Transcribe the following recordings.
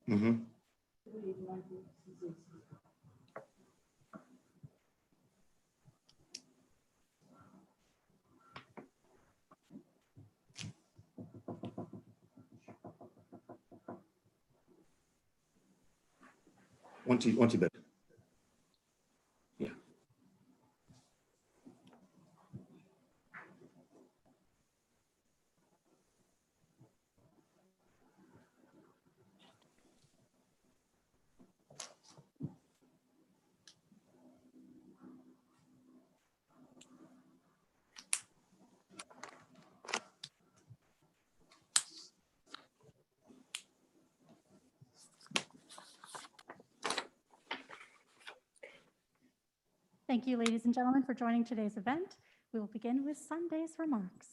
Mm-hmm. Want to bet. Yeah. Thank you, ladies and gentlemen, for joining today's event. We will begin with Sunday's remarks.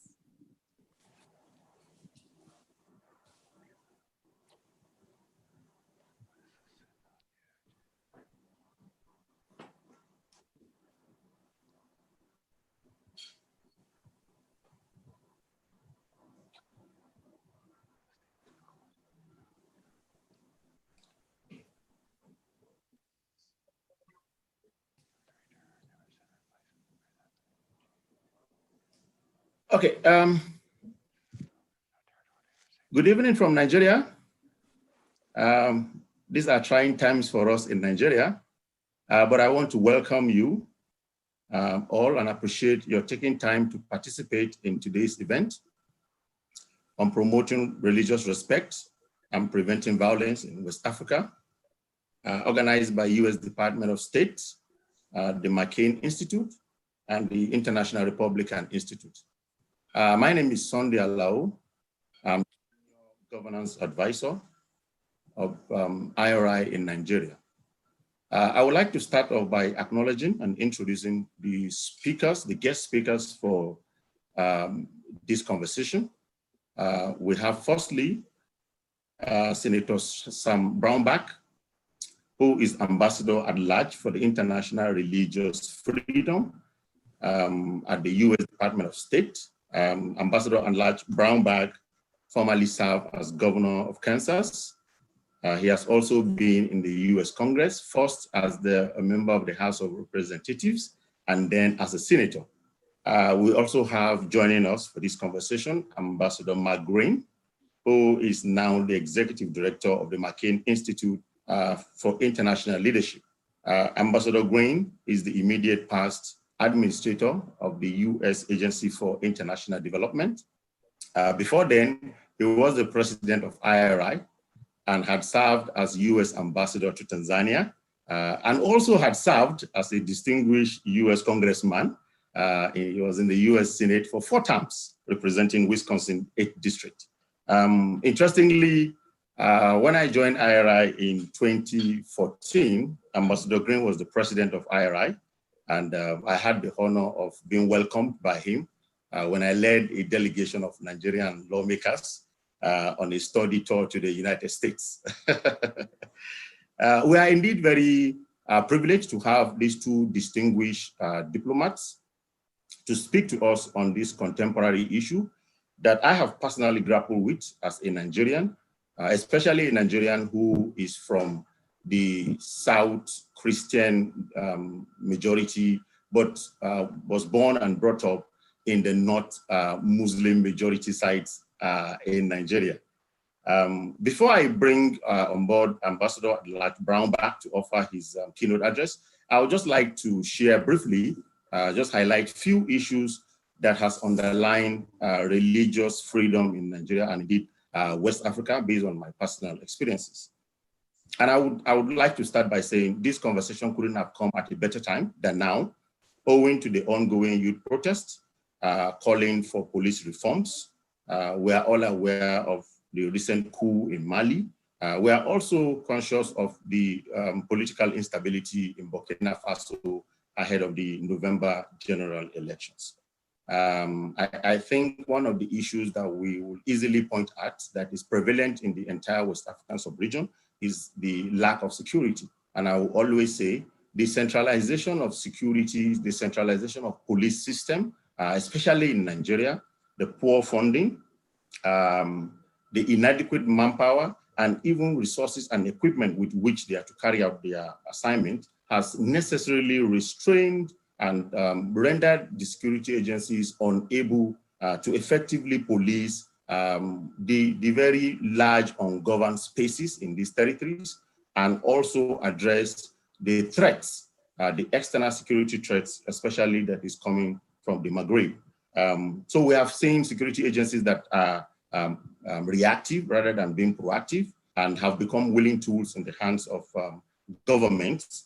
Okay. Good evening from Nigeria. These are trying times for us in Nigeria, but I want to welcome you all and appreciate your taking time to participate in today's event on promoting religious respect and preventing violence in West Africa, organized by U.S. Department of State, the McCain Institute, and the International Republican Institute. My name is Sunday Alao. I'm governance advisor of IRI in Nigeria. I would like to start off by acknowledging and introducing the speakers, the guest speakers for this conversation. We have firstly, Senator Sam Brownback, who is Ambassador at Large for the International Religious Freedom at the U.S. Department of State. Ambassador at Large Brownback formerly served as Governor of Kansas. He has also been in the U.S. Congress, first as a member of the House of Representatives, and then as a senator. We also have joining us for this conversation, Ambassador Mark Green, who is now the Executive Director of the McCain Institute for International Leadership. Ambassador Green is the immediate past administrator of the U.S. Agency for International Development. Before then, he was the president of IRI and had served as U.S. ambassador to Tanzania, and also had served as a distinguished U.S. congressman. He was in the U.S. Senate for 4 terms, representing Wisconsin 8th District. Interestingly, when I joined IRI in 2014, Ambassador Green was the president of IRI, and I had the honor of being welcomed by him when I led a delegation of Nigerian lawmakers on a study tour to the United States. We are indeed very privileged to have these 2 distinguished diplomats to speak to us on this contemporary issue that I have personally grappled with as a Nigerian, especially a Nigerian who is from the South Christian majority, but was born and brought up in the North Muslim majority sites in Nigeria. Before I bring on board Ambassador at-Large Brownback to offer his keynote address, I would just like to share briefly, just highlight few issues that has underlined religious freedom in Nigeria and indeed West Africa based on my personal experiences. And I would like to start by saying this conversation couldn't have come at a better time than now, owing to the ongoing youth protests calling for police reforms. We are all aware of the recent coup in Mali. We are also conscious of the political instability in Burkina Faso ahead of the November general elections. I think one of the issues that we will easily point at that is prevalent in the entire West African sub-region is the lack of security. And I will always say the centralization of security, the centralization of police system, especially in Nigeria, the poor funding, the inadequate manpower, and even resources and equipment with which they are to carry out their assignment has necessarily restrained and rendered the security agencies unable to effectively police the very large ungoverned spaces in these territories, and also address the threats, the external security threats, especially that is coming from the Maghreb. So we have seen security agencies that are reactive rather than being proactive, and have become willing tools in the hands of governments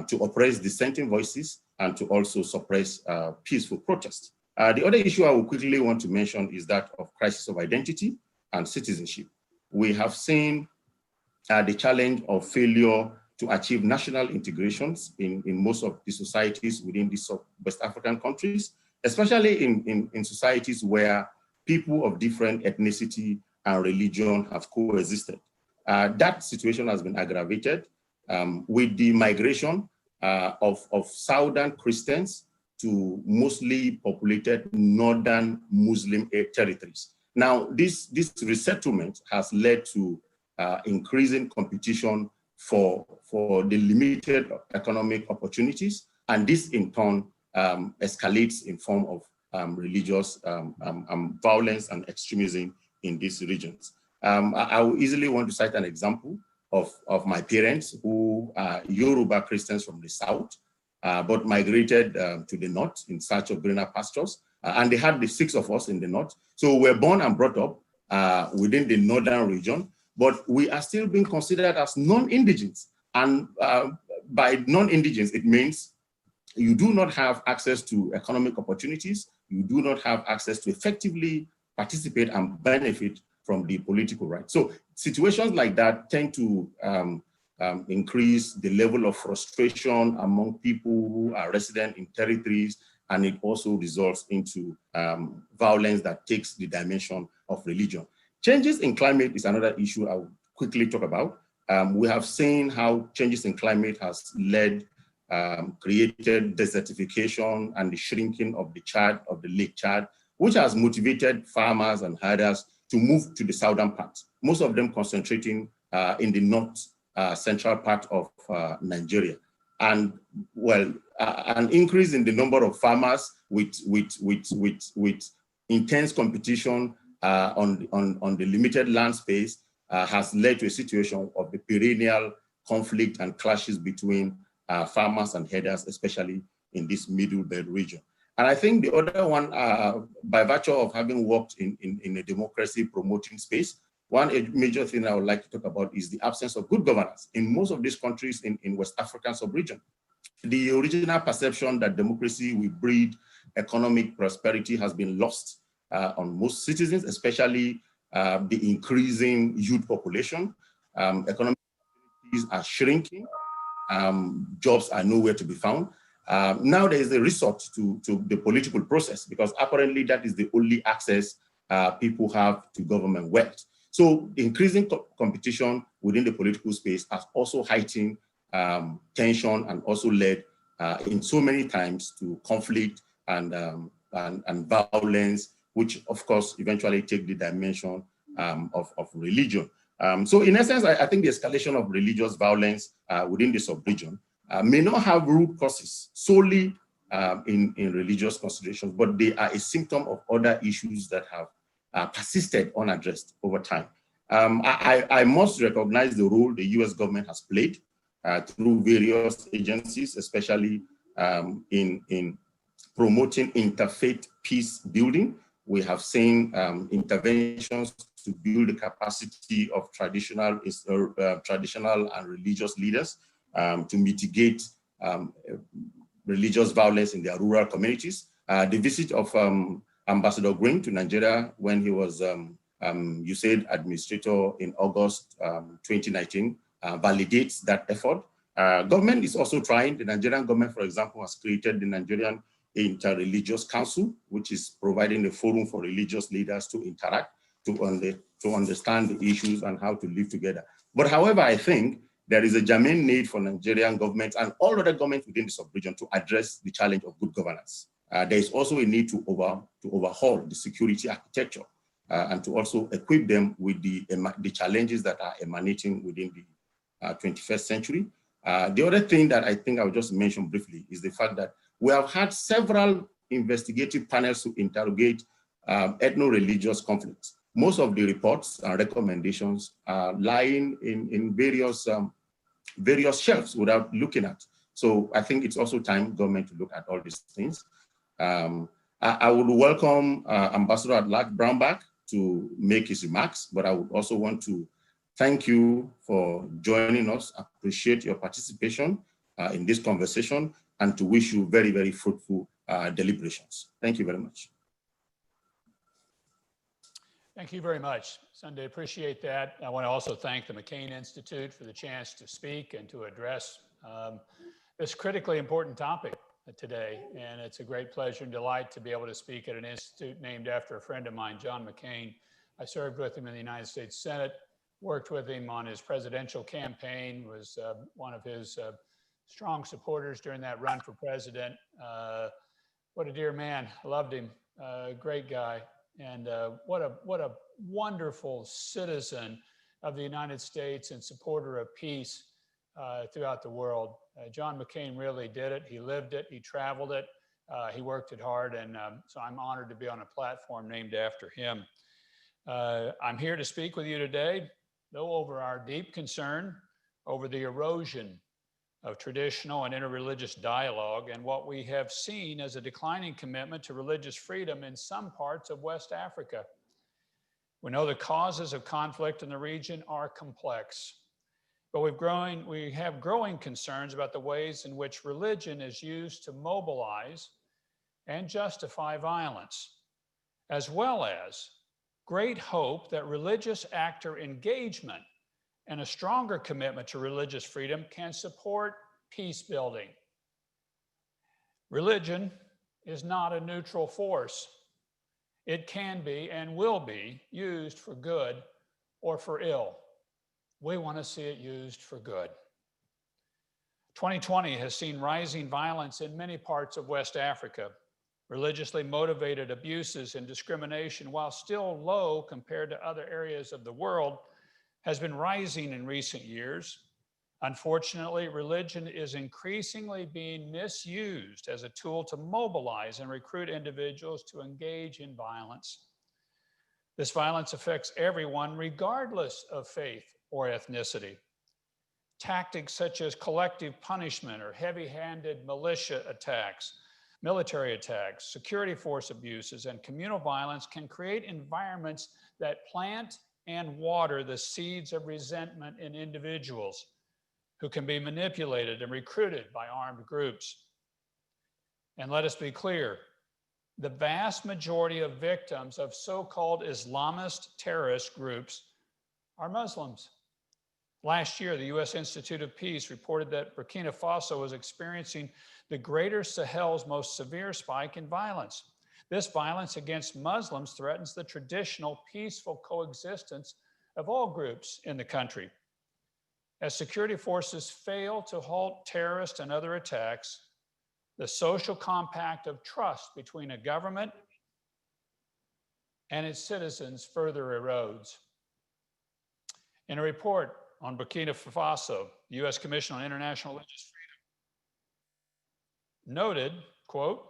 to oppress dissenting voices and to also suppress peaceful protest. The other issue I will quickly want to mention is that of crisis of identity and citizenship. We have seen the challenge of failure to achieve national integrations in most of the societies within these West African countries, especially in societies where people of different ethnicity and religion have coexisted. That situation has been aggravated with the migration of Southern Christians to mostly populated Northern Muslim territories. Now, this resettlement has led to increasing competition for the limited economic opportunities, and this in turn escalates in form of religious violence and extremism in these regions. I will easily want to cite an example of my parents who are Yoruba Christians from the South, but migrated to the North in search of greener pastures. And they had the 6 of us in the North. So we're born and brought up within the Northern region, but we are still being considered as non-indigens. And by non-indigens, it means you do not have access to economic opportunities. You do not have access to effectively participate and benefit from the political right. So situations like that tend to increase the level of frustration among people who are resident in territories, and it also results into violence that takes the dimension of religion. Changes in climate is another issue I will quickly talk about. We have seen how changes in climate has led, created desertification and the shrinking of the Lake Chad, which has motivated farmers and herders to move to the southern part, most of them concentrating in the north central part of Nigeria. And well, an increase in the number of farmers with intense competition on the limited land space has led to a situation of the perennial conflict and clashes between farmers and herders, especially in this middle belt region. And I think the other one, by virtue of having worked in a democracy promoting space, one major thing I would like to talk about is the absence of good governance in most of these countries in West African sub-region. The original perception that democracy will breed economic prosperity has been lost on most citizens, especially the increasing youth population. Economic opportunities are shrinking. Jobs are nowhere to be found. Now there is a resort to the political process, because apparently that is the only access people have to government wealth. So increasing competition within the political space has also heightened tension and also led in so many times to conflict and violence, which of course eventually take the dimension of religion. So in essence, I think the escalation of religious violence within the sub-region may not have root causes solely in religious considerations, but they are a symptom of other issues that have persisted unaddressed over time. I must recognize the role the US government has played through various agencies, especially in promoting interfaith peace building. We have seen interventions to build the capacity of traditional and religious leaders to mitigate religious violence in their rural communities. The visit of Ambassador Green to Nigeria when he was USAID administrator in August 2019 validates that effort. Government is also trying. The Nigerian government, for example, has created the Nigerian Inter-Religious Council, which is providing a forum for religious leaders to interact, to understand the issues and how to live together. But however, I think there is a germane need for Nigerian government and all other governments within the sub-region to address the challenge of good governance. There is also a need to overhaul the security architecture. and to also equip them with the challenges that are emanating within the 21st century. The other thing that I think I'll just mention briefly is the fact that we have had several investigative panels to interrogate ethno-religious conflicts. Most of the reports and recommendations are lying in various shelves without looking at. So I think it's also time government to look at all these things. I would welcome Ambassador-at-Large Brownback to make his remarks, but I would also want to thank you for joining us. I appreciate your participation in this conversation and to wish you very, very fruitful deliberations. Thank you very much. Thank you very much, Sunday. Appreciate that. I want to also thank the McCain Institute for the chance to speak and to address this critically important topic today. And it's a great pleasure and delight to be able to speak at an institute named after a friend of mine, John McCain. I served with him in the United States Senate, worked with him on his presidential campaign, was one of his strong supporters during that run for president. What a dear man, loved him, great guy. And what a wonderful citizen of the United States and supporter of peace throughout the world. John McCain really did it. He lived it. He traveled it. He worked it hard. And so I'm honored to be on a platform named after him. I'm here to speak with you today, though, over our deep concern over the erosion of traditional and interreligious dialogue and what we have seen as a declining commitment to religious freedom in some parts of West Africa. We know the causes of conflict in the region are complex, but we have growing concerns about the ways in which religion is used to mobilize and justify violence, as well as great hope that religious actor engagement and a stronger commitment to religious freedom can support peace building. Religion is not a neutral force. It can be and will be used for good or for ill. We want to see it used for good. 2020 has seen rising violence in many parts of West Africa. Religiously motivated abuses and discrimination, while still low compared to other areas of the world, has been rising in recent years. Unfortunately, religion is increasingly being misused as a tool to mobilize and recruit individuals to engage in violence. This violence affects everyone, regardless of faith or ethnicity. Tactics such as collective punishment or heavy-handed militia attacks, military attacks, security force abuses, and communal violence can create environments that plant and water the seeds of resentment in individuals who can be manipulated and recruited by armed groups. And let us be clear, the vast majority of victims of so-called Islamist terrorist groups are Muslims. Last year, the U.S. Institute of Peace reported that Burkina Faso was experiencing the Greater Sahel's most severe spike in violence. This violence against Muslims threatens the traditional peaceful coexistence of all groups in the country. As security forces fail to halt terrorist and other attacks, the social compact of trust between a government and its citizens further erodes. In a report on Burkina Faso, the U.S. Commission on International Religious Freedom noted, quote,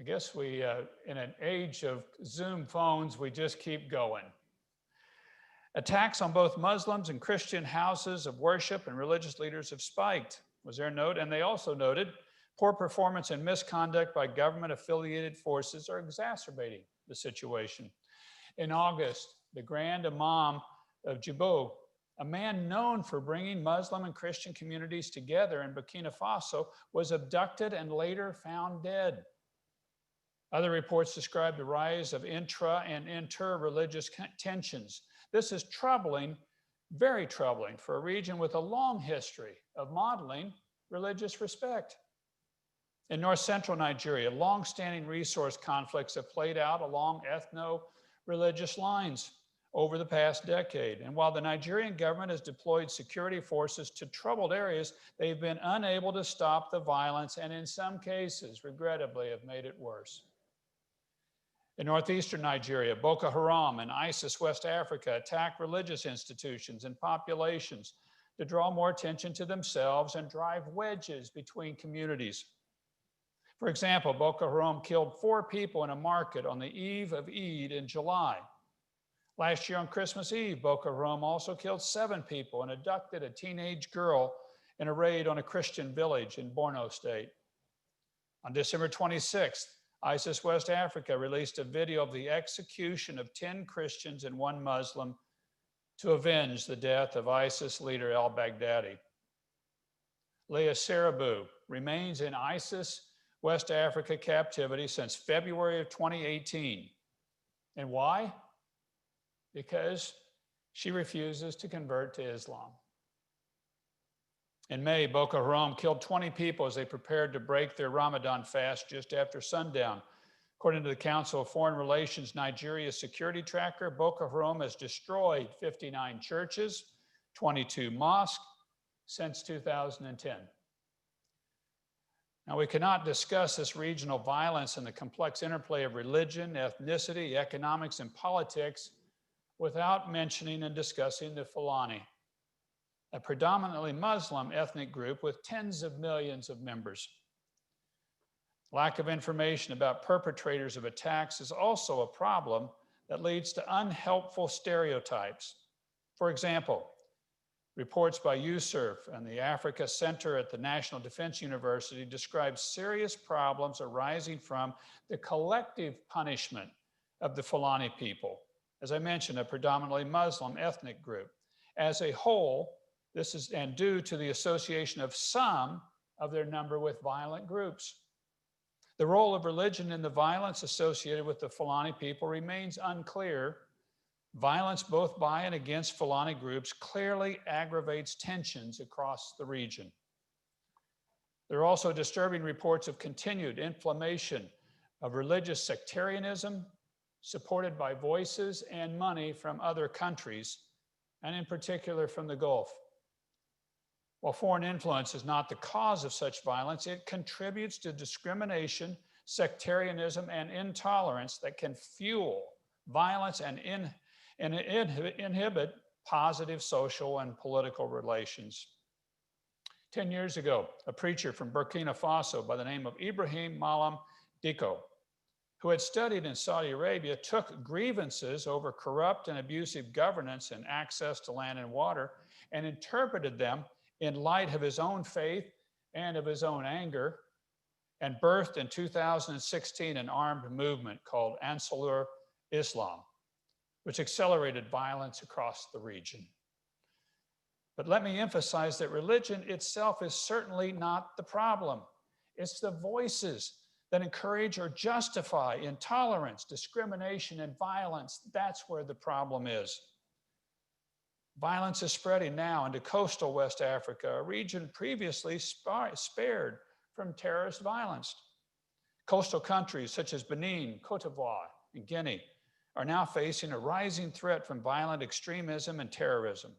I guess we, in an age of Zoom phones, we just keep going. Attacks on both Muslims and Christian houses of worship and religious leaders have spiked, was their note. And they also noted poor performance and misconduct by government-affiliated forces are exacerbating the situation. In August, the Grand Imam of Djibo, a man known for bringing Muslim and Christian communities together in Burkina Faso, was abducted and later found dead. Other reports describe the rise of intra and inter-religious tensions. This is troubling, very troubling, for a region with a long history of modeling religious respect. In north-central Nigeria, long-standing resource conflicts have played out along ethno-religious lines over the past decade. And while the Nigerian government has deployed security forces to troubled areas, they've been unable to stop the violence and in some cases, regrettably, have made it worse. In northeastern Nigeria, Boko Haram and ISIS West Africa attack religious institutions and populations to draw more attention to themselves and drive wedges between communities. For example, Boko Haram killed 4 people in a market on the eve of Eid in July. Last year on Christmas Eve, Boko Haram also killed 7 people and abducted a teenage girl in a raid on a Christian village in Borno State. On December 26th, ISIS West Africa released a video of the execution of 10 Christians and 1 Muslim to avenge the death of ISIS leader al-Baghdadi. Leah Saribu remains in ISIS West Africa captivity since February of 2018. And why? Because she refuses to convert to Islam. In May, Boko Haram killed 20 people as they prepared to break their Ramadan fast just after sundown. According to the Council of Foreign Relations Nigeria's security tracker, Boko Haram has destroyed 59 churches, 22 mosques since 2010. Now, we cannot discuss this regional violence and the complex interplay of religion, ethnicity, economics, and politics without mentioning and discussing the Fulani, a predominantly Muslim ethnic group with tens of millions of members. Lack of information about perpetrators of attacks is also a problem that leads to unhelpful stereotypes. For example, reports by USERF and the Africa Center at the National Defense University describe serious problems arising from the collective punishment of the Fulani people. As I mentioned, a predominantly Muslim ethnic group. As a whole, this is and due to the association of some of their number with violent groups. The role of religion in the violence associated with the Fulani people remains unclear. Violence both by and against Fulani groups clearly aggravates tensions across the region. There are also disturbing reports of continued inflammation of religious sectarianism, supported by voices and money from other countries, and in particular from the Gulf. While foreign influence is not the cause of such violence, it contributes to discrimination, sectarianism, and intolerance that can fuel violence and inhibit positive social and political relations. 10 years ago, a preacher from Burkina Faso by the name of Ibrahim Malam Diko, who had studied in Saudi Arabia, took grievances over corrupt and abusive governance and access to land and water and interpreted them in light of his own faith and of his own anger, and birthed in 2016 an armed movement called Ansarul Islam, which accelerated violence across the region. But let me emphasize that religion itself is certainly not the problem. It's the voices that encourage or justify intolerance, discrimination, and violence. That's where the problem is. Violence is spreading now into coastal West Africa, a region previously spared from terrorist violence. Coastal countries such as Benin, Cote d'Ivoire, and Guinea are now facing a rising threat from violent extremism and terrorism.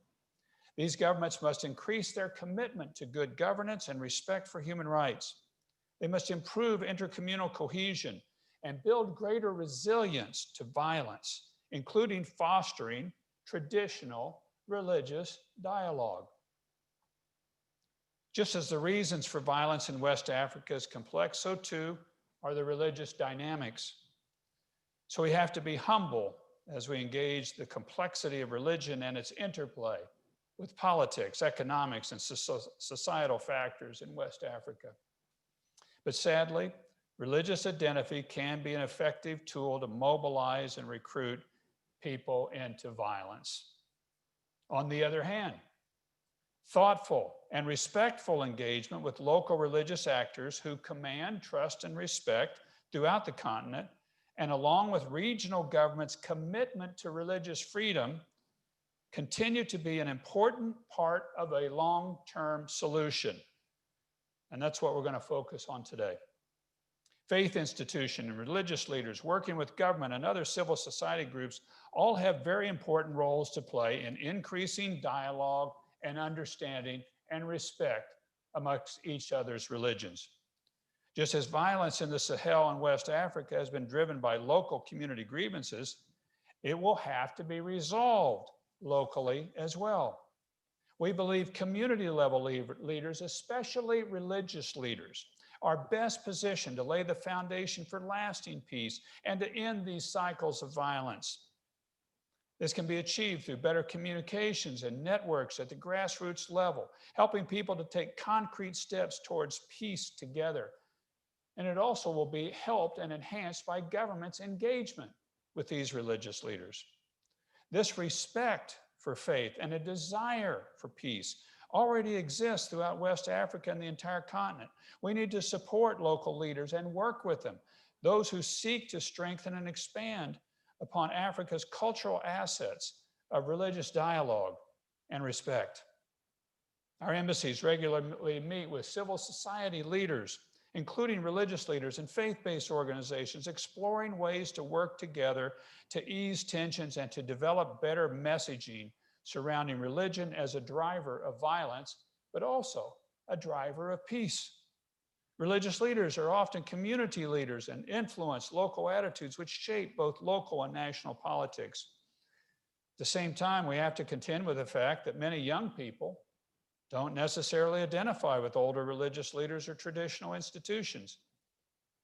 These governments must increase their commitment to good governance and respect for human rights. They must improve intercommunal cohesion and build greater resilience to violence, including fostering traditional religious dialogue. Just as the reasons for violence in West Africa is complex, so too are the religious dynamics. So we have to be humble as we engage the complexity of religion and its interplay with politics, economics, and societal factors in West Africa. But sadly, religious identity can be an effective tool to mobilize and recruit people into violence. On the other hand, thoughtful and respectful engagement with local religious actors who command trust and respect throughout the continent, and along with regional governments' commitment to religious freedom, continue to be an important part of a long-term solution. And that's what we're going to focus on today. Faith institutions and religious leaders working with government and other civil society groups all have very important roles to play in increasing dialogue and understanding and respect amongst each other's religions. Just as violence in the Sahel and West Africa has been driven by local community grievances, it will have to be resolved locally as well. We believe community level leaders, especially religious leaders, are best positioned to lay the foundation for lasting peace and to end these cycles of violence. This can be achieved through better communications and networks at the grassroots level, helping people to take concrete steps towards peace together. And it also will be helped and enhanced by government's engagement with these religious leaders. This respect for faith and a desire for peace already exists throughout West Africa and the entire continent. We need to support local leaders and work with them, those who seek to strengthen and expand upon Africa's cultural assets of religious dialogue and respect. Our embassies regularly meet with civil society leaders, including religious leaders and faith-based organizations, exploring ways to work together to ease tensions and to develop better messaging surrounding religion as a driver of violence, but also a driver of peace. Religious leaders are often community leaders and influence local attitudes which shape both local and national politics. At the same time, we have to contend with the fact that many young people don't necessarily identify with older religious leaders or traditional institutions.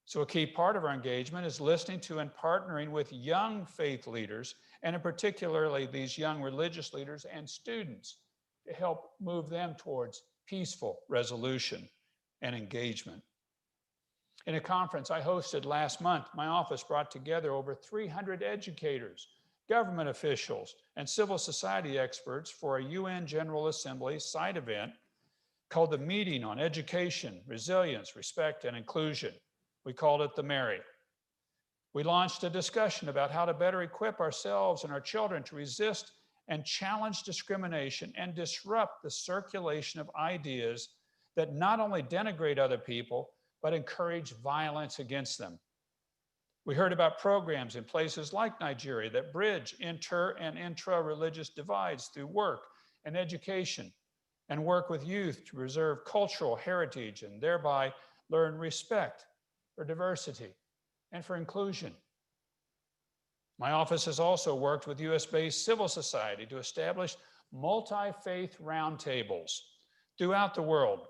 So a key part of our engagement is listening to and partnering with young faith leaders, and in particularly these young religious leaders and students, to help move them towards peaceful resolution and engagement. In a conference I hosted last month, my office brought together over 300 educators, government officials, and civil society experts for a UN General Assembly side event called the Meeting on Education, Resilience, Respect, and Inclusion. We called it the MARY. We launched a discussion about how to better equip ourselves and our children to resist and challenge discrimination and disrupt the circulation of ideas that not only denigrate other people, but encourage violence against them. We heard about programs in places like Nigeria that bridge inter and intra-religious divides through work and education, and work with youth to preserve cultural heritage and thereby learn respect for diversity and for inclusion. My office has also worked with US-based civil society to establish multi-faith roundtables throughout the world.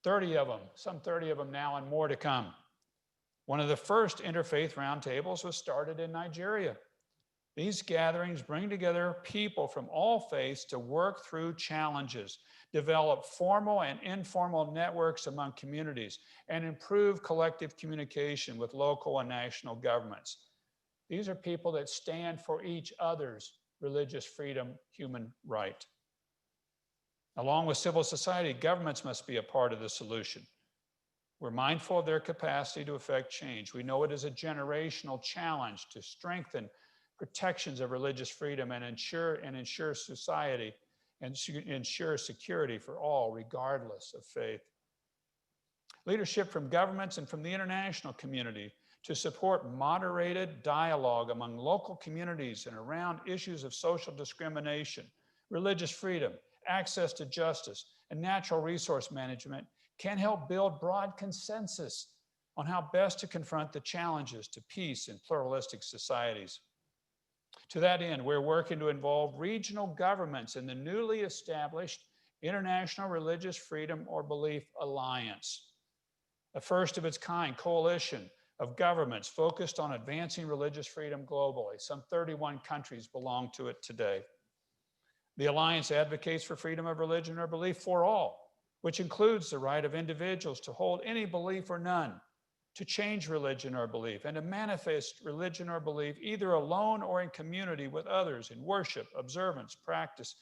30 of them, some 30 of them now, and more to come. One of the first interfaith roundtables was started in Nigeria. These gatherings bring together people from all faiths to work through challenges, develop formal and informal networks among communities, and improve collective communication with local and national governments. These are people that stand for each other's religious freedom, human right. Along with civil society, governments must be a part of the solution. We're mindful of their capacity to affect change. We know it is a generational challenge to strengthen protections of religious freedom and ensure society and ensure security for all, regardless of faith. Leadership from governments and from the international community to support moderated dialogue among local communities and around issues of social discrimination, religious freedom, access to justice, and natural resource management can help build broad consensus on how best to confront the challenges to peace in pluralistic societies. To that end, we're working to involve regional governments in the newly established International Religious Freedom or Belief Alliance, a first of its kind coalition of governments focused on advancing religious freedom globally. Some 31 countries belong to it today. The Alliance advocates for freedom of religion or belief for all, which includes the right of individuals to hold any belief or none, to change religion or belief, and to manifest religion or belief either alone or in community with others in worship, observance, practice,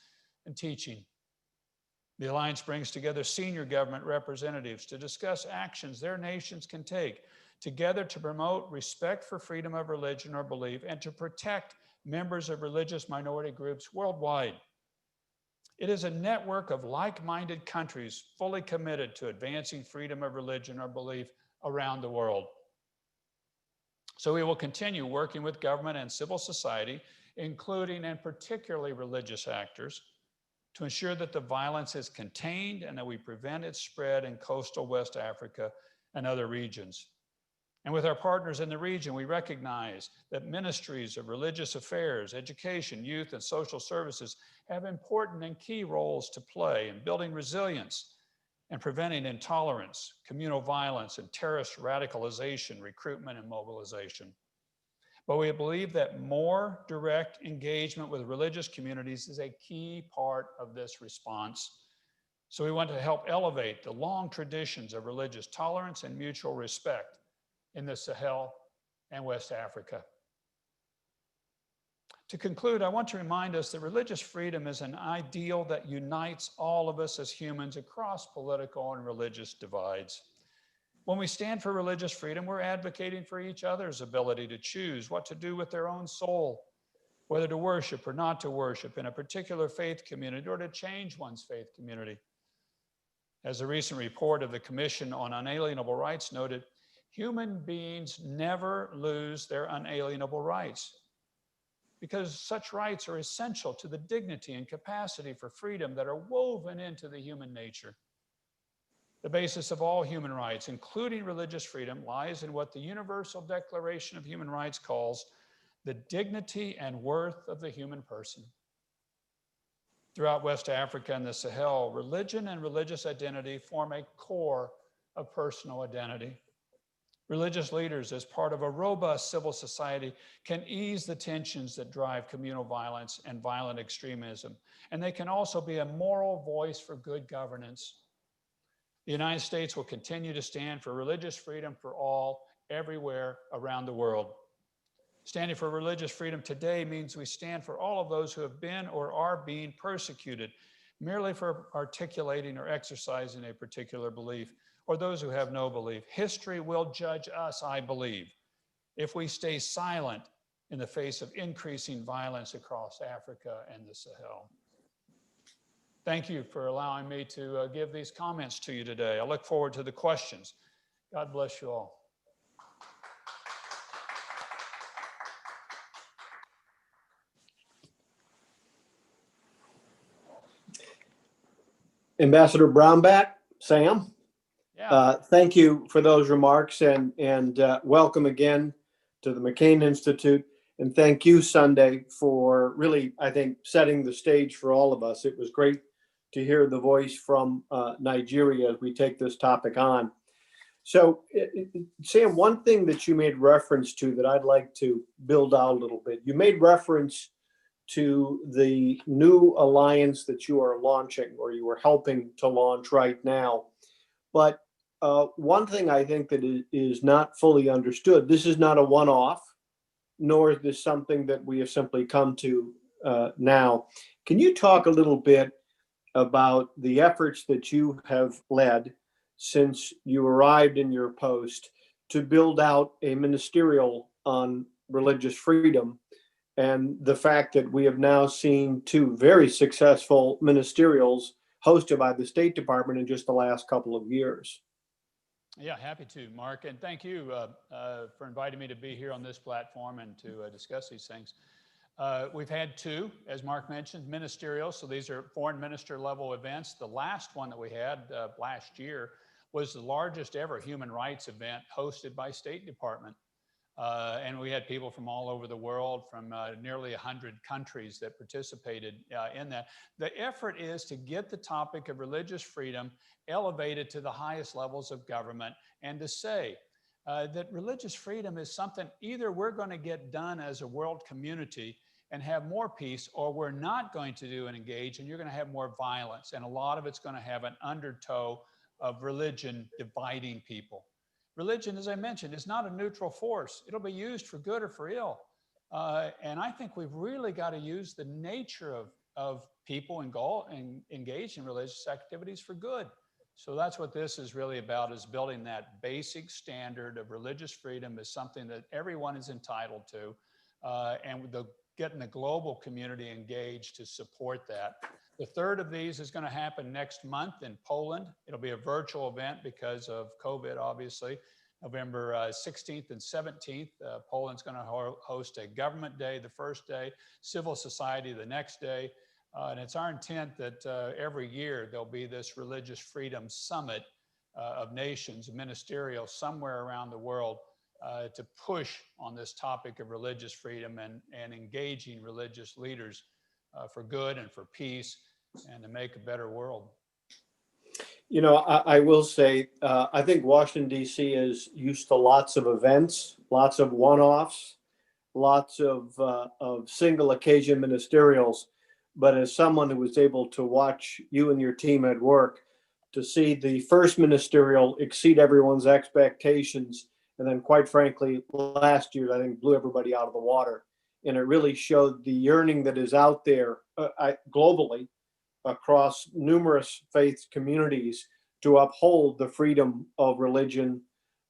and teaching. The Alliance brings together senior government representatives to discuss actions their nations can take together to promote respect for freedom of religion or belief and to protect members of religious minority groups worldwide. It is a network of like-minded countries fully committed to advancing freedom of religion or belief around the world. So we will continue working with government and civil society, including and particularly religious actors, to ensure that the violence is contained and that we prevent its spread in coastal West Africa and other regions. And with our partners in the region, we recognize that ministries of religious affairs, education, youth, and social services have important and key roles to play in building resilience and preventing intolerance, communal violence, and terrorist radicalization, recruitment, and mobilization. But we believe that more direct engagement with religious communities is a key part of this response. So we want to help elevate the long traditions of religious tolerance and mutual respect in the Sahel and West Africa. To conclude, I want to remind us that religious freedom is an ideal that unites all of us as humans across political and religious divides. When we stand for religious freedom, we're advocating for each other's ability to choose what to do with their own soul, whether to worship or not to worship in a particular faith community or to change one's faith community. As a recent report of the Commission on Unalienable Rights noted, human beings never lose their unalienable rights because such rights are essential to the dignity and capacity for freedom that are woven into the human nature. The basis of all human rights, including religious freedom, lies in what the Universal Declaration of Human Rights calls the dignity and worth of the human person. Throughout West Africa and the Sahel, religion and religious identity form a core of personal identity. Religious leaders, as part of a robust civil society, can ease the tensions that drive communal violence and violent extremism, and they can also be a moral voice for good governance. The United States will continue to stand for religious freedom for all, everywhere around the world. Standing for religious freedom today means we stand for all of those who have been or are being persecuted merely for articulating or exercising a particular belief, or those who have no belief. History will judge us, I believe, if we stay silent in the face of increasing violence across Africa and the Sahel. Thank you for allowing me to give these comments to you today. I look forward to the questions. God bless you all. Ambassador Brownback, Sam, Yeah. thank you for those remarks and welcome again to the McCain Institute. And thank you, Sunday, for really, I think, setting the stage for all of us. It was great to hear the voice from Nigeria as we take this topic on. So, Sam, one thing that you made reference to that I'd like to build out a little bit, you made reference to the new alliance that you are launching or you are helping to launch right now. But one thing I think that is not fully understood, this is not a one-off, nor is this something that we have simply come to now. Can you talk a little bit about the efforts that you have led since you arrived in your post to build out a ministerial on religious freedom, and the fact that we have now seen two very successful ministerials hosted by the State Department in just the last couple of years? Yeah, happy to, Mark. And thank you for inviting me to be here on this platform and to discuss these things. We've had two, as Mark mentioned, ministerial. So these are foreign minister level events. The last one that we had last year was the largest ever human rights event hosted by State Department. And we had people from all over the world, from nearly 100 countries that participated in that. The effort is to get the topic of religious freedom elevated to the highest levels of government and to say that religious freedom is something either we're going to get done as a world community and have more peace, or we're not going to do and engage, and you're going to have more violence. And a lot of it's going to have an undertow of religion dividing people. Religion, as I mentioned, is not a neutral force. It'll be used for good or for ill. And I think we've really got to use the nature of people engaged in religious activities for good. So that's what this is really about, is building that basic standard of religious freedom as something that everyone is entitled to, and getting the global community engaged to support that. The third of these is going to happen next month in Poland. It'll be a virtual event because of COVID, obviously. November 16th and 17th, Poland's going to host a government day the first day, civil society the next day. And it's our intent that every year there'll be this religious freedom summit of nations, ministerial, somewhere around the world to push on this topic of religious freedom and engaging religious leaders for good and for peace and to make a better world. You know, I will say, I think Washington, D.C. is used to lots of events, lots of one-offs, lots of single occasion ministerials. But as someone who was able to watch you and your team at work, to see the first ministerial exceed everyone's expectations, and then quite frankly, last year, I think blew everybody out of the water. And it really showed the yearning that is out there globally across numerous faith communities to uphold the freedom of religion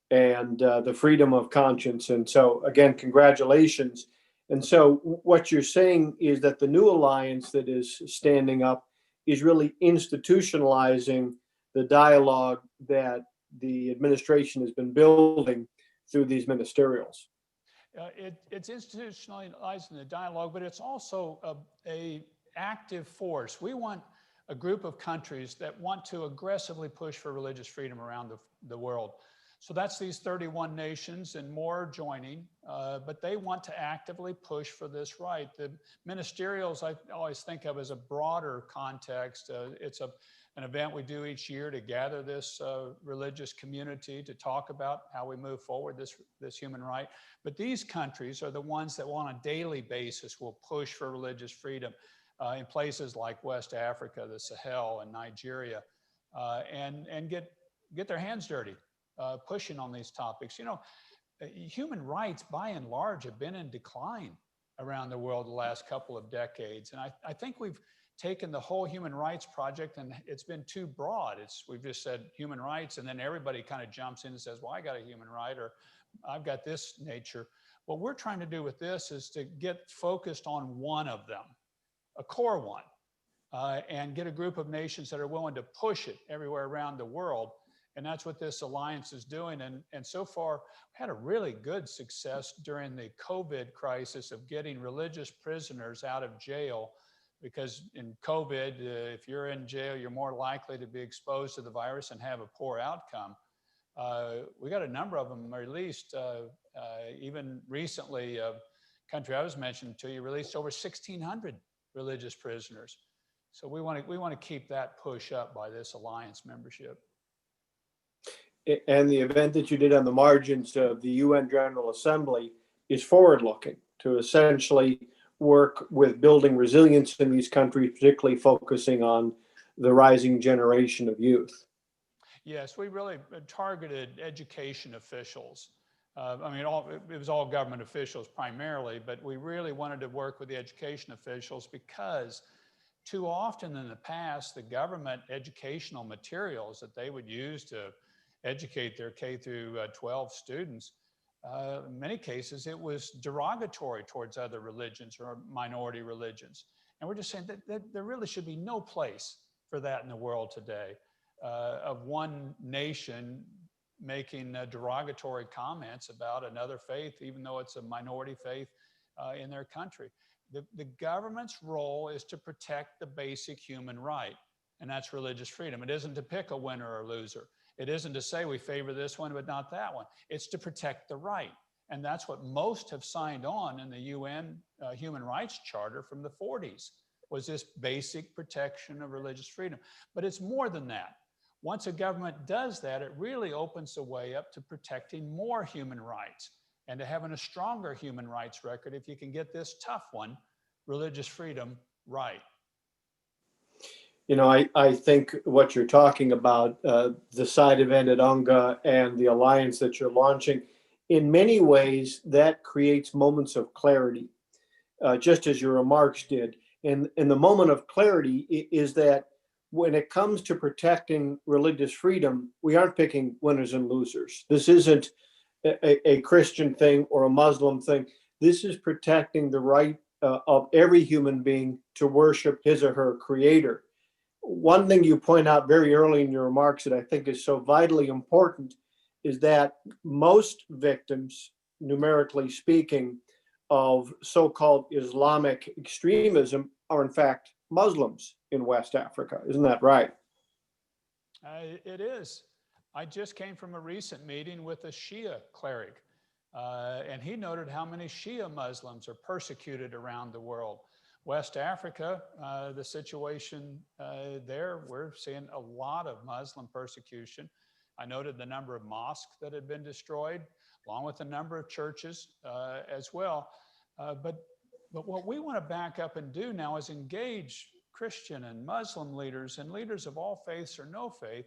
and the freedom of conscience. And so again, congratulations. And so what you're saying is that the new alliance that is standing up is really institutionalizing the dialogue that the administration has been building through these ministerials. It's institutionalizing the dialogue, but it's also a active force. We want a group of countries that want to aggressively push for religious freedom around the world. So that's these 31 nations and more joining, but they want to actively push for this right. The ministerials I always think of as a broader context. It's an event we do each year to gather this religious community to talk about how we move forward this human right. But these countries are the ones that on a daily basis will push for religious freedom in places like West Africa, the Sahel, and Nigeria, and get their hands dirty. Pushing on these topics. You know, human rights by and large have been in decline around the world the last couple of decades. And I think we've taken the whole human rights project and it's been too broad. We've just said human rights and then everybody kind of jumps in and says, well, I got a human right or I've got this nature. What we're trying to do with this is to get focused on one of them, a core one, and get a group of nations that are willing to push it everywhere around the world. And that's what this alliance is doing. And so far, we had a really good success during the COVID crisis of getting religious prisoners out of jail. Because in COVID, if you're in jail, you're more likely to be exposed to the virus and have a poor outcome. We got a number of them released. Even recently, a country I was mentioning to you released over 1,600 religious prisoners. So we want to keep that push up by this alliance membership. And the event that you did on the margins of the UN General Assembly is forward-looking to essentially work with building resilience in these countries, particularly focusing on the rising generation of youth. Yes, we really targeted education officials. It was all government officials primarily, but we really wanted to work with the education officials because too often in the past, the government educational materials that they would use to educate their K through 12 students, in many cases, it was derogatory towards other religions or minority religions. And we're just saying that there really should be no place for that in the world today, of one nation making derogatory comments about another faith, even though it's a minority faith in their country. The government's role is to protect the basic human right, and that's religious freedom. It isn't to pick a winner or loser. It isn't to say we favor this one, but not that one. It's to protect the right. And that's what most have signed on in the UN Human Rights Charter from the 40s, was this basic protection of religious freedom. But it's more than that. Once a government does that, it really opens the way up to protecting more human rights and to having a stronger human rights record if you can get this tough one, religious freedom, right. You know, I think what you're talking about, the side event at UNGA and the alliance that you're launching, in many ways, that creates moments of clarity, just as your remarks did. And the moment of clarity is that when it comes to protecting religious freedom, we aren't picking winners and losers. This isn't a Christian thing or a Muslim thing. This is protecting the right of every human being to worship his or her creator. One thing you point out very early in your remarks that I think is so vitally important is that most victims, numerically speaking, of so-called Islamic extremism are in fact Muslims in West Africa. Isn't that right? It is. I just came from a recent meeting with a Shia cleric, and he noted how many Shia Muslims are persecuted around the world. West Africa, the situation there, we're seeing a lot of Muslim persecution. I noted the number of mosques that had been destroyed, along with the number of churches as well. But what we want to back up and do now is engage Christian and Muslim leaders and leaders of all faiths or no faith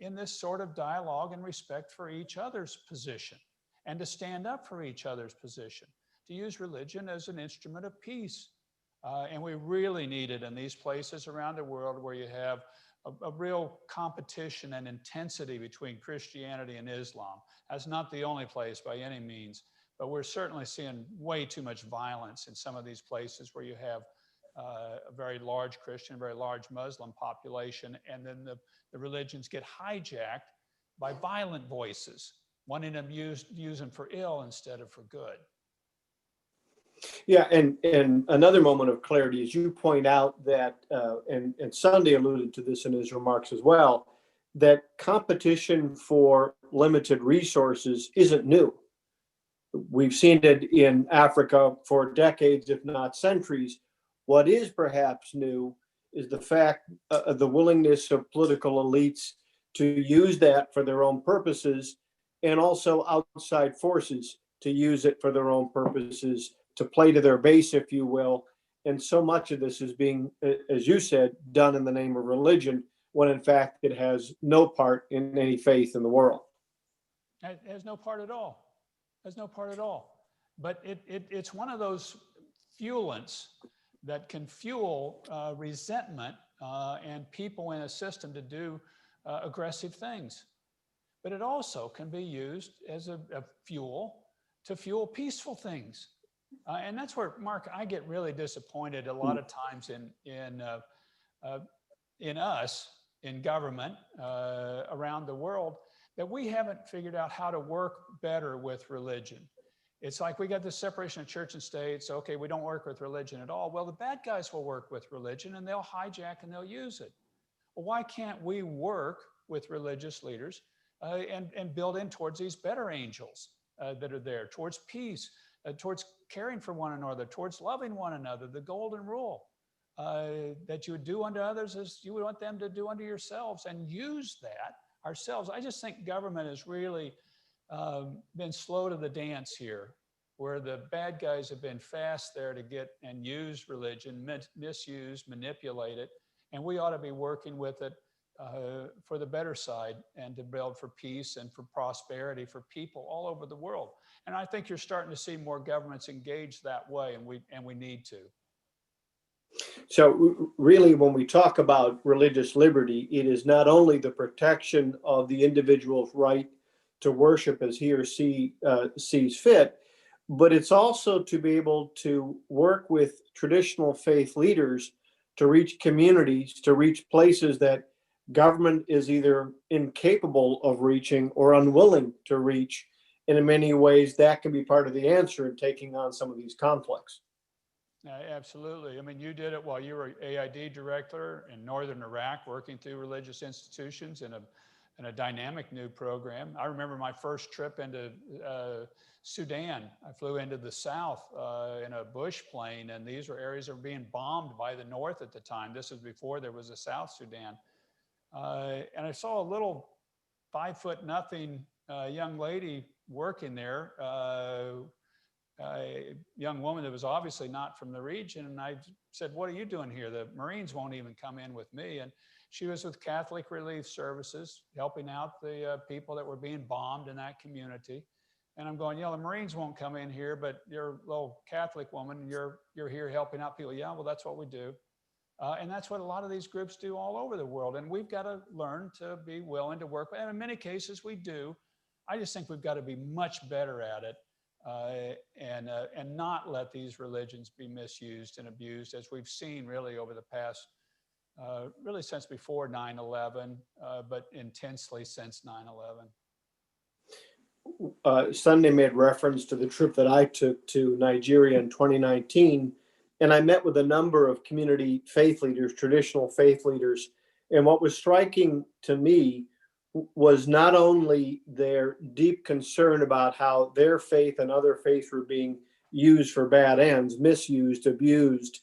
in this sort of dialogue and respect for each other's position, and to stand up for each other's position, to use religion as an instrument of peace. And we really need it in these places around the world where you have a real competition and intensity between Christianity and Islam. That's not the only place by any means, but we're certainly seeing way too much violence in some of these places where you have a very large Christian, very large Muslim population, and then the religions get hijacked by violent voices, wanting to use them for ill instead of for good. Yeah, and another moment of clarity is you point out that, and Sunday alluded to this in his remarks as well, that competition for limited resources isn't new. We've seen it in Africa for decades, if not centuries. What is perhaps new is the fact of the willingness of political elites to use that for their own purposes, and also outside forces to use it for their own purposes, to play to their base, if you will. And so much of this is being, as you said, done in the name of religion, when in fact it has no part in any faith in the world. It has no part at all. It has no part at all. But it's one of those fuelants that can fuel resentment and people in a system to do aggressive things. But it also can be used as a fuel to fuel peaceful things. And that's where, Mark, I get really disappointed a lot of times in us, in government, around the world, that we haven't figured out how to work better with religion. It's like we got this separation of church and state. So, okay, we don't work with religion at all. Well, the bad guys will work with religion and they'll hijack and they'll use it. Well, why can't we work with religious leaders and build in towards these better angels that are there, towards peace, towards caring for one another, towards loving one another, the golden rule, that you would do unto others as you would want them to do unto yourselves, and use that ourselves. I just think government has really been slow to the dance here, where the bad guys have been fast there to get and use religion, misuse, manipulate it, and we ought to be working with it for the better side, and to build for peace and for prosperity for people all over the world. And I think you're starting to see more governments engage that way, and we need to. So really, when we talk about religious liberty, it is not only the protection of the individual's right to worship as he or she sees fit, but it's also to be able to work with traditional faith leaders to reach communities, to reach places that government is either incapable of reaching or unwilling to reach. And in many ways, that can be part of the answer in taking on some of these conflicts. Absolutely. I mean, you did it while you were AID director in Northern Iraq, working through religious institutions in a dynamic new program. I remember my first trip into Sudan. I flew into the south in a bush plane, and these were areas that were being bombed by the North at the time. This was before there was a South Sudan. And I saw a little 5'0" young lady working there, a young woman that was obviously not from the region. And I said, "What are you doing here? The Marines won't even come in with me." And she was with Catholic Relief Services, helping out the people that were being bombed in that community. And I'm going, the Marines won't come in here, but you're a little Catholic woman, and you're here helping out people. Yeah, well, that's what we do. And that's what a lot of these groups do all over the world. And we've got to learn to be willing to work with, and in many cases we do. I just think we've got to be much better at it, and not let these religions be misused and abused, as we've seen really over the past, really since before 9/11, but intensely since 9/11. Sunday made reference to the trip that I took to Nigeria in 2019, and I met with a number of community faith leaders, traditional faith leaders. And what was striking to me was not only their deep concern about how their faith and other faiths were being used for bad ends, misused, abused,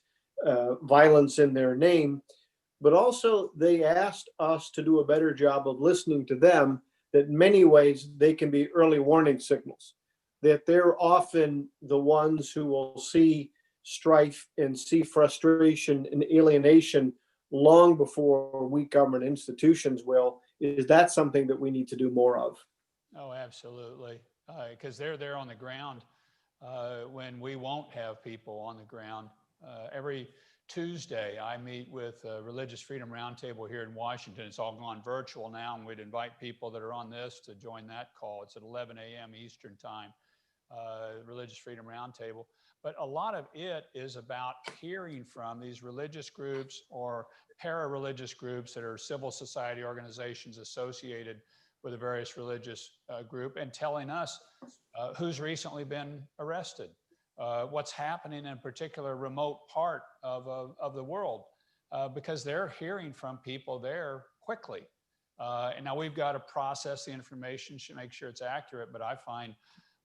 violence in their name, but also they asked us to do a better job of listening to them, that in many ways they can be early warning signals, that they're often the ones who will see strife and see frustration and alienation long before weak government institutions will. Is that something that we need to do more of? Oh, absolutely. Because they're there on the ground when we won't have people on the ground. Every Tuesday, I meet with Religious Freedom Roundtable here in Washington. It's all gone virtual now, and we'd invite people that are on this to join that call. It's at 11 a.m. Eastern Time, Religious Freedom Roundtable. But a lot of it is about hearing from these religious groups or para-religious groups that are civil society organizations associated with a various religious group, and telling us who's recently been arrested, what's happening in a particular remote part of the world, because they're hearing from people there quickly. And now we've got to process the information to make sure it's accurate, but I find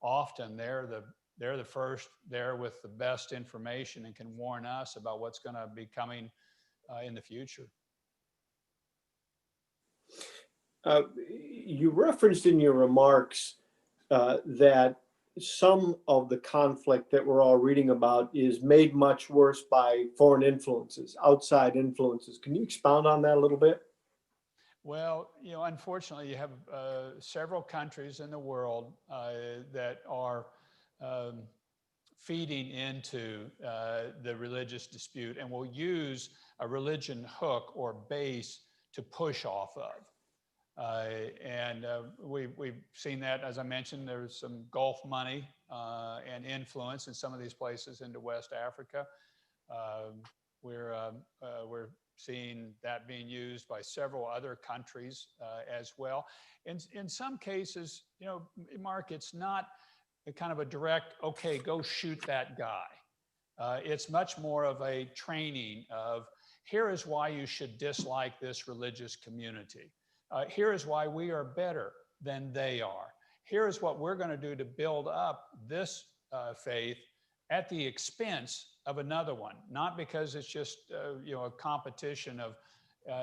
often they're the first there with the best information and can warn us about what's going to be coming in the future. You referenced in your remarks that some of the conflict that we're all reading about is made much worse by foreign influences, outside influences. Can you expound on that a little bit? Well, unfortunately, you have several countries in the world that are feeding into the religious dispute and will use a religion hook or base to push off of. We've seen that, as I mentioned, there's some Gulf money and influence in some of these places into West Africa. We're seeing that being used by several other countries as well. In some cases, Mark, it's not a kind of a direct, okay, go shoot that guy. It's much more of a training of, here is why you should dislike this religious community. Here is why we are better than they are. Here is what we're going to do to build up this faith at the expense of another one, not because it's just a competition of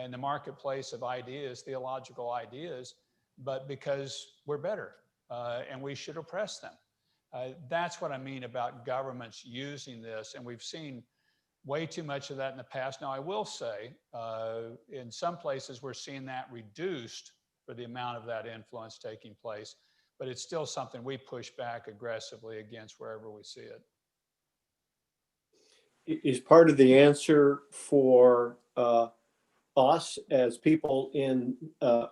in the marketplace of ideas, theological ideas, but because we're better and we should oppress them. That's what I mean about governments using this, and we've seen way too much of that in the past. Now, I will say, in some places, we're seeing that reduced for the amount of that influence taking place, but it's still something we push back aggressively against wherever we see it. Is part of the answer for us as people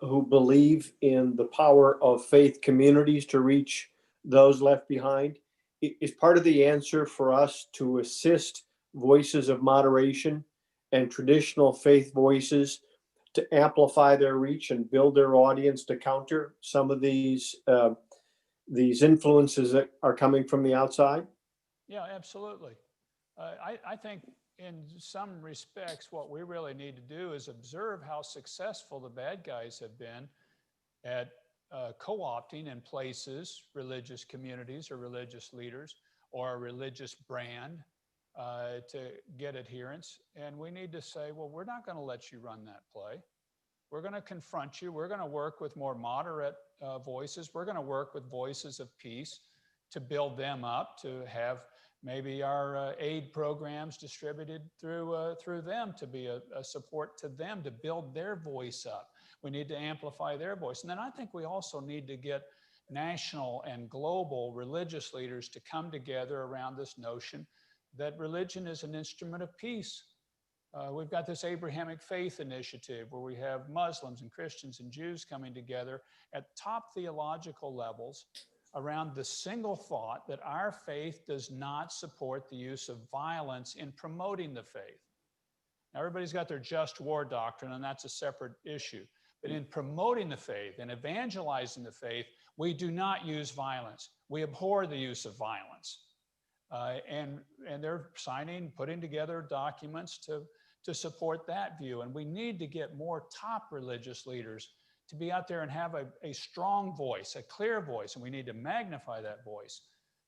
who believe in the power of faith communities to reach those left behind, is part of the answer for us to assist voices of moderation and traditional faith voices to amplify their reach and build their audience to counter some of these influences that are coming from the outside? Yeah, absolutely. I think in some respects, what we really need to do is observe how successful the bad guys have been at co-opting in places, religious communities or religious leaders or a religious brand to get adherence. And we need to say, well, we're not going to let you run that play. We're going to confront you. We're going to work with more moderate voices. We're going to work with voices of peace to build them up, to have maybe our aid programs distributed through them to be a support to them, to build their voice up. We need to amplify their voice. And then I think we also need to get national and global religious leaders to come together around this notion that religion is an instrument of peace. We've got this Abrahamic Faith Initiative where we have Muslims and Christians and Jews coming together at top theological levels around the single thought that our faith does not support the use of violence in promoting the faith. Now, everybody's got their just war doctrine, and that's a separate issue. But in promoting the faith and evangelizing the faith, we do not use violence. We abhor the use of violence. And they're putting together documents to support that view. And we need to get more top religious leaders to be out there and have a strong voice, a clear voice, and we need to magnify that voice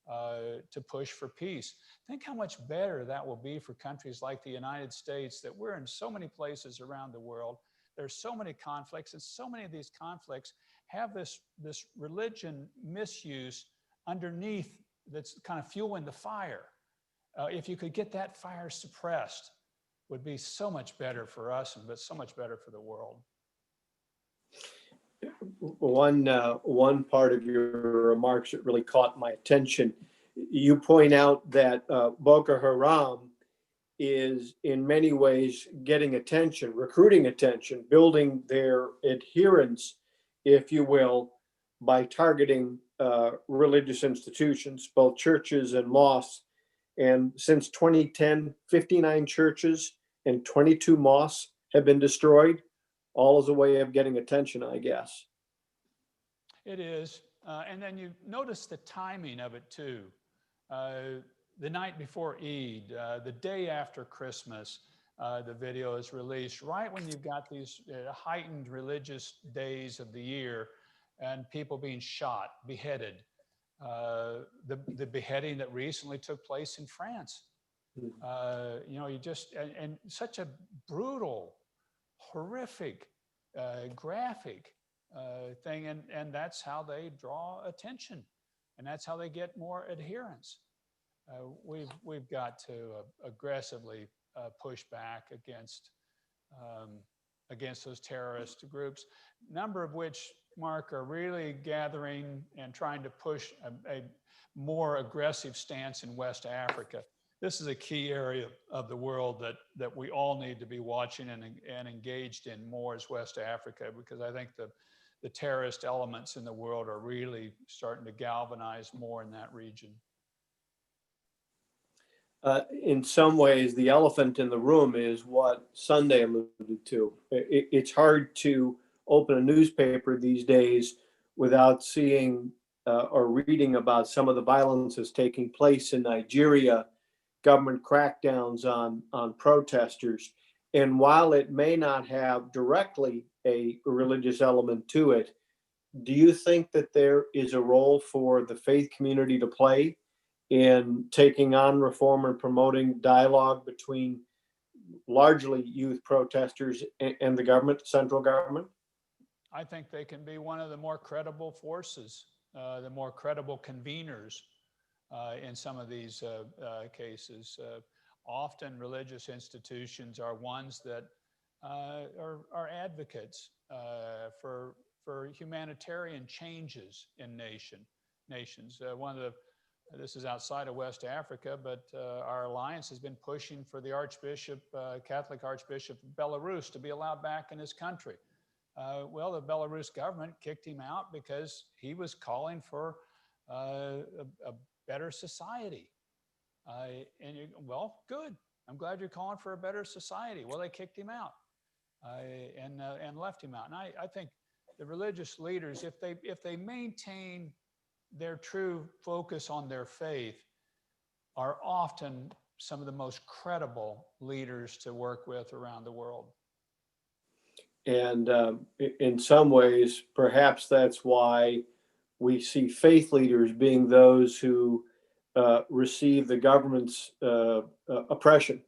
to push for peace. Think how much better that will be for countries like the United States, that we're in so many places around the world. There's so many conflicts, and so many of these conflicts have this religion misuse underneath that's kind of fueling the fire. If you could get that fire suppressed, would be so much better for us, but so much better for the world. One part of your remarks that really caught my attention, you point out that Boko Haram is in many ways getting attention, recruiting attention, building their adherence, if you will, by targeting religious institutions, both churches and mosques. And since 2010, 59 churches and 22 mosques have been destroyed, all as a way of getting attention, I guess. It is. And then you notice the timing of it too. The night before Eid, the day after Christmas, the video is released right when you've got these heightened religious days of the year and people being shot, beheaded. The beheading that recently took place in France. You know, and such a brutal, horrific, graphic thing, and that's how they draw attention, and that's how they get more adherence. We've got to aggressively push back against those terrorist groups, number of which, Mark, are really gathering and trying to push a more aggressive stance in West Africa. This is a key area of the world that we all need to be watching and engaged in more, as West Africa, because I think the terrorist elements in the world are really starting to galvanize more in that region. In some ways, the elephant in the room is what Sunday alluded to. It's hard to open a newspaper these days without seeing or reading about some of the violence that's taking place in Nigeria, government crackdowns on protesters. And while it may not have directly a religious element to it, do you think that there is a role for the faith community to play in taking on reform and promoting dialogue between largely youth protesters and the government, central government? I think they can be one of the more credible forces, the more credible conveners in some of these cases. Often religious institutions are ones that are advocates for humanitarian changes in nations. This is outside of West Africa, but our alliance has been pushing for the Catholic Archbishop of Belarus to be allowed back in his country. Well, the Belarus government kicked him out because he was calling for a better society. Well, good. I'm glad you're calling for a better society. Well, they kicked him out and left him out. And I think the religious leaders, if they maintain their true focus on their faith, are often some of the most credible leaders to work with around the world. And in some ways, perhaps that's why we see faith leaders being those who receive the government's oppression.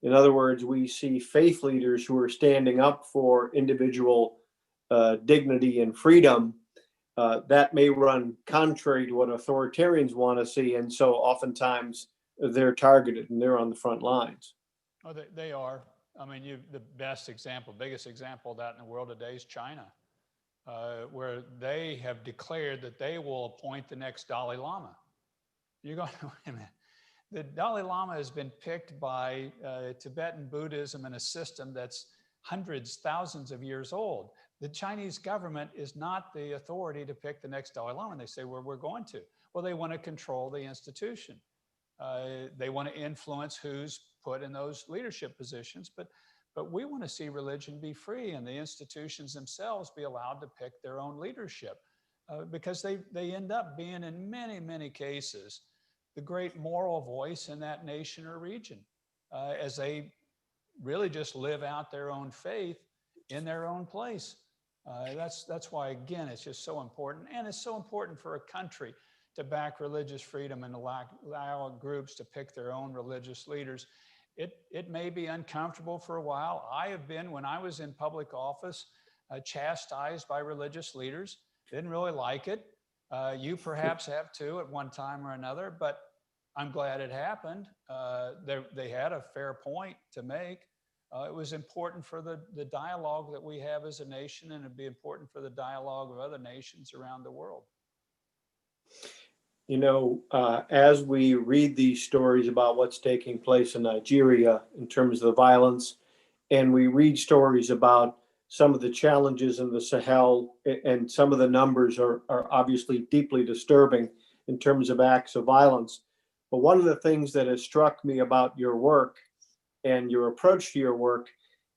In other words, we see faith leaders who are standing up for individual dignity and freedom. That may run contrary to what authoritarians want to see. And so oftentimes they're targeted and they're on the front lines. Oh, they are. I mean, the biggest example of that in the world today is China, where they have declared that they will appoint the next Dalai Lama. You're going, wait a minute. The Dalai Lama has been picked by Tibetan Buddhism in a system that's hundreds, thousands of years old. The Chinese government is not the authority to pick the next Dalai Lama. And they say, well, we're going to. Well, they want to control the institution. They want to influence who's put in those leadership positions. But we want to see religion be free and the institutions themselves be allowed to pick their own leadership because they end up being, in many, many cases, the great moral voice in that nation or region as they really just live out their own faith in their own place. That's why, again, it's just so important. And it's so important for a country to back religious freedom and allow groups to pick their own religious leaders. It may be uncomfortable for a while. I have been, when I was in public office, chastised by religious leaders. Didn't really like it. You perhaps have too at one time or another, but I'm glad it happened. They had a fair point to make. It was important for the dialogue that we have as a nation, and it'd be important for the dialogue of other nations around the world. You know, as we read these stories about what's taking place in Nigeria in terms of the violence, and we read stories about some of the challenges in the Sahel, and some of the numbers are obviously deeply disturbing in terms of acts of violence. But one of the things that has struck me about your work and your approach to your work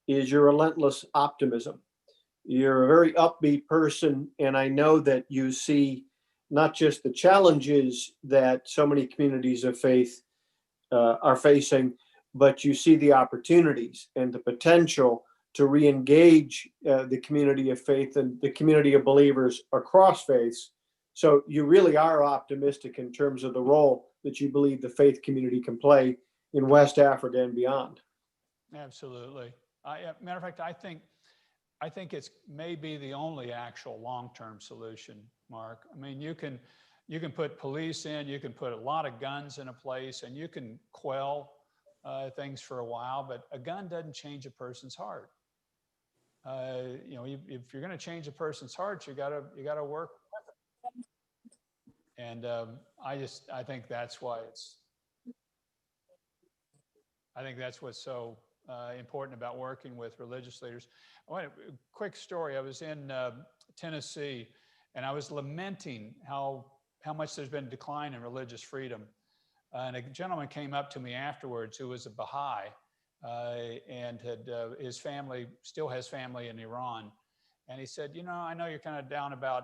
is your relentless optimism. You're a very upbeat person, and I know that you see not just the challenges that so many communities of faith are facing, but you see the opportunities and the potential to re-engage the community of faith and the community of believers across faiths. So you really are optimistic in terms of the role that you believe the faith community can play in West Africa and beyond. Absolutely. Matter of fact, I think it's maybe the only actual long-term solution, Mark. I mean, you can put police in, you can put a lot of guns in a place, and you can quell things for a while, but a gun doesn't change a person's heart. You know, if you're going to change a person's heart, you gotta work with it. And I think that's why I think that's what's so important about working with religious leaders. A quick story. I was in Tennessee, and I was lamenting how much there's been a decline in religious freedom. And a gentleman came up to me afterwards who was a Baha'i, and his family still has family in Iran. And he said, you know, I know you're kind of down about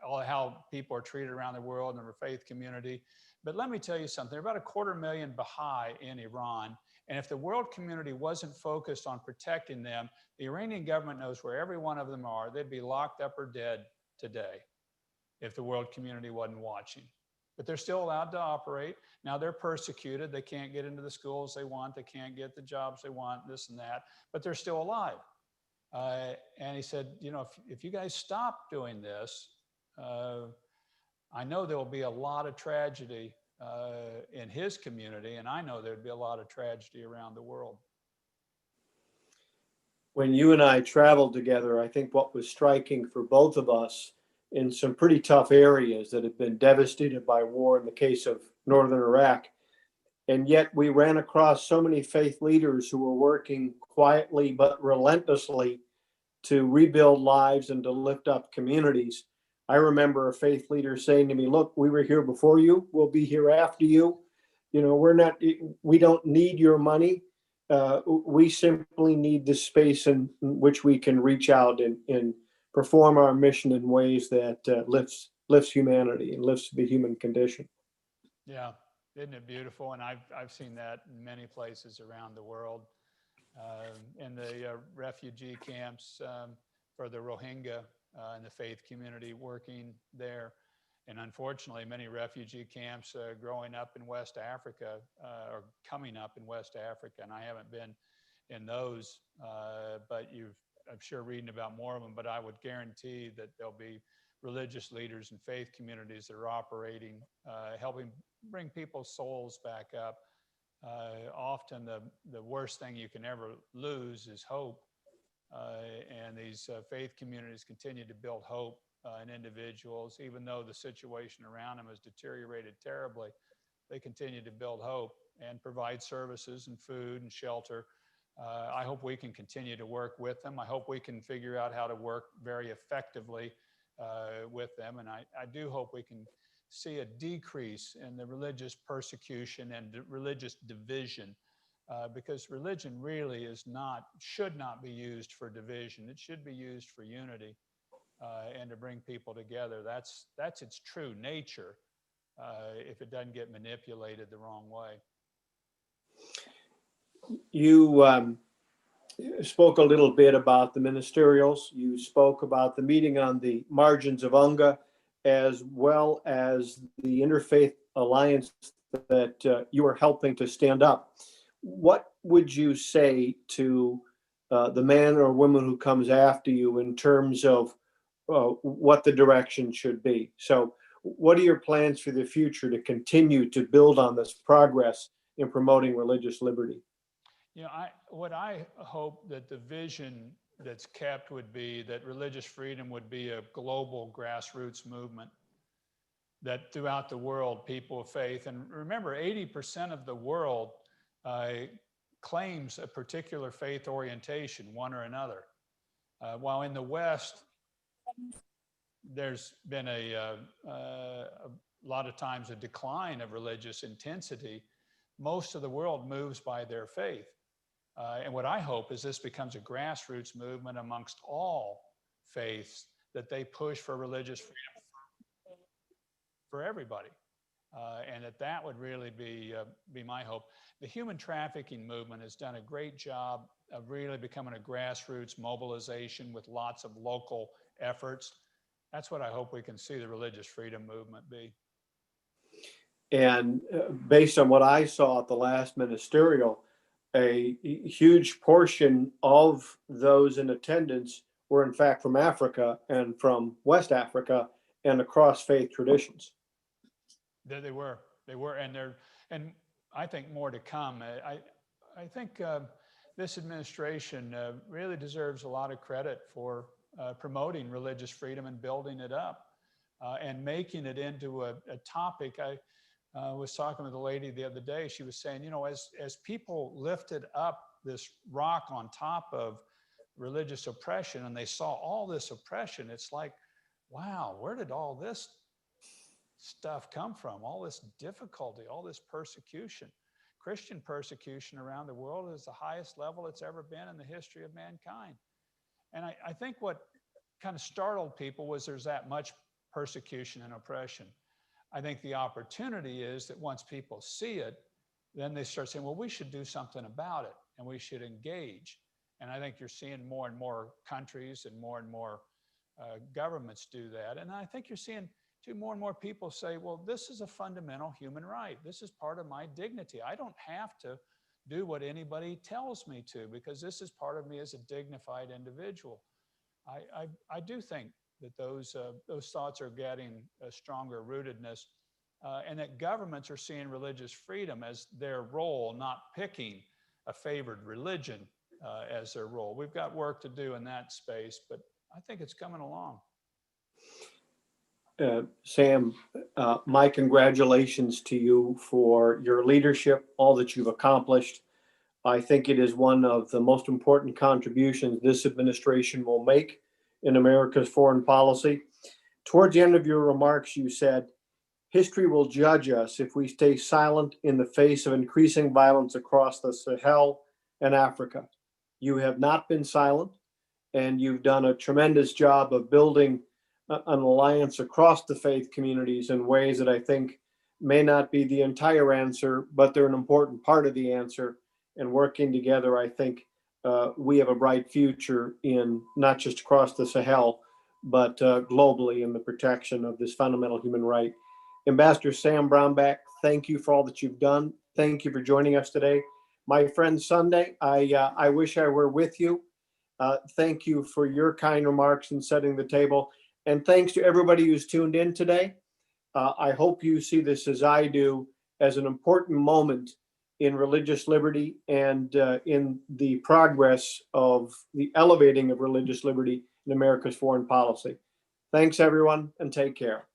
how people are treated around the world and the faith community, but let me tell you something. There are about 250,000 Baha'i in Iran. And if the world community wasn't focused on protecting them, the Iranian government knows where every one of them are. They'd be locked up or dead today if the world community wasn't watching. But they're still allowed to operate. Now they're persecuted. They can't get into the schools they want. They can't get the jobs they want, this and that, but they're still alive. And he said, you know, if you guys stop doing this, I know there will be a lot of tragedy in his community, and I know there'd be a lot of tragedy around the world. When you and I traveled together, I think what was striking for both of us in some pretty tough areas that have been devastated by war in the case of northern Iraq, and yet we ran across so many faith leaders who were working quietly but relentlessly to rebuild lives and to lift up communities. I remember a faith leader saying to me, look, we were here before you, we'll be here after you. You know, we don't need your money. We simply need the space in which we can reach out and perform our mission in ways that lifts humanity and lifts the human condition. Yeah, isn't it beautiful? And I've seen that in many places around the world. In the refugee camps for the Rohingya and the faith community working there. And unfortunately, many refugee camps growing up in West Africa or coming up in West Africa, and I haven't been in those, but I'm sure reading about more of them, but I would guarantee that there'll be religious leaders and faith communities that are operating, helping bring people's souls back up. Often the worst thing you can ever lose is hope. And these faith communities continue to build hope in individuals, even though the situation around them has deteriorated terribly. They continue to build hope and provide services and food and shelter. I hope we can continue to work with them. I hope we can figure out how to work very effectively with them. And I do hope we can see a decrease in the religious persecution and religious division. Because religion really should not be used for division. It should be used for unity and to bring people together. That's its true nature if it doesn't get manipulated the wrong way. spoke a little bit about the ministerials. You spoke about the meeting on the margins of UNGA, as well as the Interfaith Alliance that you are helping to stand up. What would you say to the man or woman who comes after you in terms of what the direction should be? So what are your plans for the future to continue to build on this progress in promoting religious liberty? You know, what I hope that the vision that's kept would be that religious freedom would be a global grassroots movement, that throughout the world, people of faith, and remember, 80% of the world claims a particular faith orientation, one or another. While in the West, there's been a lot of times a decline of religious intensity, most of the world moves by their faith. And what I hope is this becomes a grassroots movement amongst all faiths, that they push for religious freedom for everybody. And that would really be my hope. The human trafficking movement has done a great job of really becoming a grassroots mobilization with lots of local efforts. That's what I hope we can see the religious freedom movement be. And based on what I saw at the last ministerial, a huge portion of those in attendance were in fact from Africa and from West Africa and across faith traditions. They were, and I think more to come. I think this administration really deserves a lot of credit for promoting religious freedom and building it up and making it into a topic. I was talking with a lady the other day. She was saying, you know, as people lifted up this rock on top of religious oppression and they saw all this oppression, it's like, wow, where did all this stuff come from? All this difficulty, all this persecution. Christian persecution around the world is the highest level it's ever been in the history of mankind. And I think what kind of startled people was there's that much persecution and oppression. I think the opportunity is that once people see it, then they start saying, well, we should do something about it and we should engage. And I think you're seeing more and more countries and more governments do that. And I think you're seeing more and more people say, well, this is a fundamental human right. This is part of my dignity. I don't have to do what anybody tells me to, because this is part of me as a dignified individual. I do think that those thoughts are getting a stronger rootedness, and that governments are seeing religious freedom as their role, not picking a favored religion as their role. We've got work to do in that space, but I think it's coming along. Sam, my congratulations to you for your leadership, all that you've accomplished. I think it is one of the most important contributions this administration will make in America's foreign policy. Towards the end of your remarks, you said, history will judge us if we stay silent in the face of increasing violence across the Sahel and Africa. You have not been silent, and you've done a tremendous job of building an alliance across the faith communities in ways that I think may not be the entire answer, but they're an important part of the answer. And working together, I think we have a bright future in not just across the Sahel, but globally in the protection of this fundamental human right. Ambassador Sam Brownback, thank you for all that you've done. Thank you for joining us today. My friend Sunday, I wish I were with you. Thank you for your kind remarks and setting the table. And thanks to everybody who's tuned in today. I hope you see this as I do, as an important moment in religious liberty and in the progress of the elevating of religious liberty in America's foreign policy. Thanks, everyone, and take care.